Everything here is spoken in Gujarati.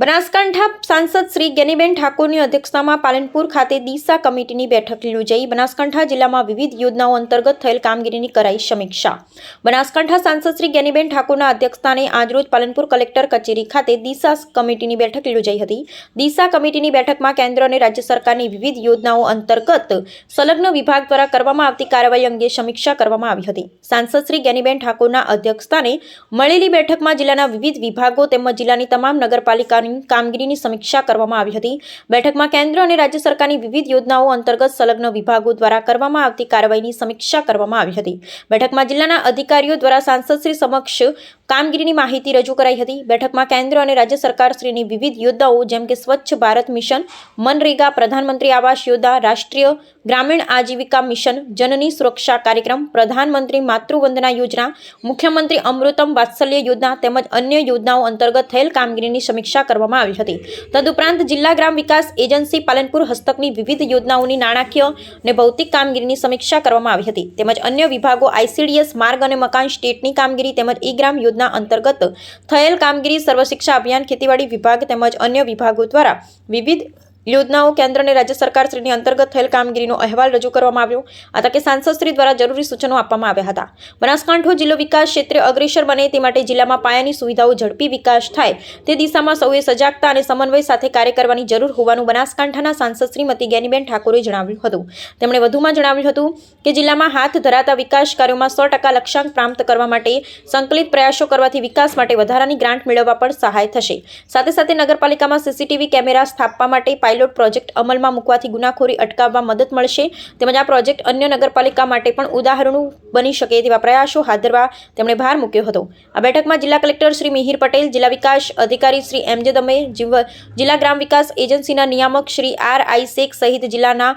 બનાસકાંઠા સાંસદ શ્રી જ્ઞાનીબેન ઠાકોરની અધ્યક્ષતામાં પાલનપુર ખાતે દિશા કમિટીની બેઠક યોજાઈ। બનાસકાંઠા જિલ્લામાં વિવિધ યોજનાઓ અંતર્ગત થયેલ કામગીરીની કરાઈ સમીક્ષા। બનાસકાંઠા સાંસદ શ્રી જ્ઞાનીબેન ઠાકોરના અધ્યક્ષસ્થાને આજરોજ પાલનપુર કલેક્ટર કચેરી ખાતે દિશા કમિટીની બેઠક યોજાઈ હતી। દિશા કમિટીની બેઠકમાં કેન્દ્ર અને રાજ્ય સરકારની વિવિધ યોજનાઓ અંતર્ગત સંલગ્ન વિભાગ દ્વારા કરવામાં આવતી કાર્યવાહી અંગે સમીક્ષા કરવામાં આવી હતી। સાંસદ શ્રી જ્ઞાનીબેન ઠાકોરના અધ્યક્ષસ્થાને મળેલી બેઠકમાં જિલ્લાના વિવિધ વિભાગો તેમજ જિલ્લાની તમામ નગરપાલિકા કામગીરીની સમીક્ષા કરવામાં આવી હતી। બેઠકમાં કેન્દ્ર અને રાજ્ય સરકારની વિવિધ યોજનાઓ અંતર્ગત સંલગ્ન વિભાગો દ્વારા કરવામાં આવતી કાર્યવાહીની સમીક્ષા કરવામાં આવી હતી। બેઠકમાં જિલ્લાના અધિકારીઓ દ્વારા સાંસદશ્રી સમક્ષ કામગીરીની માહિતી રજૂ કરાઈ હતી। બેઠકમાં કેન્દ્ર અને રાજ્ય સરકારશ્રીની વિવિધ યોજનાઓ જેમ કે સ્વચ્છ ભારત મિશન, મનરેગા, પ્રધાનમંત્રી આવાસ યોજના, રાષ્ટ્રીય ગ્રામીણ આજીવિકા મિશન, જનની સુરક્ષા કાર્યક્રમ, પ્રધાનમંત્રી માતૃવંદના યોજના, મુખ્યમંત્રી અમૃતમ વાત્સલ્ય યોજના તેમજ અન્ય યોજનાઓ અંતર્ગત થયેલ કામગીરીની સમીક્ષા કરવામાં આવી હતી। તદુપરાંત જિલ્લા ગ્રામ વિકાસ એજન્સી પાલનપુર હસ્તકની વિવિધ યોજનાઓની નાણાકીય અને ભૌતિક કામગીરીની સમીક્ષા કરવામાં આવી હતી। તેમજ અન્ય વિભાગો આઈસીડીએસ, માર્ગ અને મકાન સ્ટેટની કામગીરી તેમજ ઈ ગ્રામ યોજના અંતર્ગત થયેલ કામગીરી, સર્વ શિક્ષા અભિયાન, ખેતીવાડી વિભાગ તેમજ અન્ય વિભાગો દ્વારા વિવિધ યોજનાઓ કેન્દ્ર અને રાજ્ય સરકારશ્રીની અંતર્ગત થયેલ કામગીરીનો અહેવાલ રજૂ કરવામાં આવ્યો। આ તકે સાંસદશ્રી દ્વારા જરૂરી સૂચનો આપવામાં આવ્યા હતા। બનાસકાંઠો જિલ્લો વિકાસ ક્ષેત્રે અગ્રેસર બને તે માટે જિલ્લામાં પાયાની સુવિધાઓ ઝડપી વિકાસ થાય તે દિશામાં સૌએ સજાગતા અને સમન્વય સાથે કાર્ય કરવાની જરૂર હોવાનું બનાસકાંઠાના સાંસદ શ્રીમતી જ્ઞાનીબેન ઠાકોરે જણાવ્યું હતું। તેમણે વધુમાં જણાવ્યું હતું કે જિલ્લામાં હાથ ધરાતા વિકાસ કાર્યોમાં 100% લક્ષ્યાંક પ્રાપ્ત કરવા માટે સંકલિત પ્રયાસો કરવાથી વિકાસ માટે વધારાની ગ્રાન્ટ મેળવવા પણ સહાય થશે। સાથે સાથે નગરપાલિકામાં સીસીટીવી કેમેરા સ્થાપવા માટે પાયલોટ પ્રોજેક્ટ અમલમાં મૂકવાથી ગુનાખોરી અટકાવવા મદદ મળશે। તેમજ આ પ્રોજેક્ટ અન્ય નગરપાલિકા માટે પણ ઉદાહરણો બની શકે તેવા પ્રયાસો હાથ ધરવા તેમણે ભાર મૂક્યો હતો। આ બેઠકમાં જિલ્લા કલેક્ટર શ્રી મિહિર પટેલ, જિલ્લા વિકાસ અધિકારી શ્રી એમ જે દમે, જિલ્લા ગ્રામ વિકાસ એજન્સીના નિયામક શ્રી આર આઈ શેખ સહિત જિલ્લાના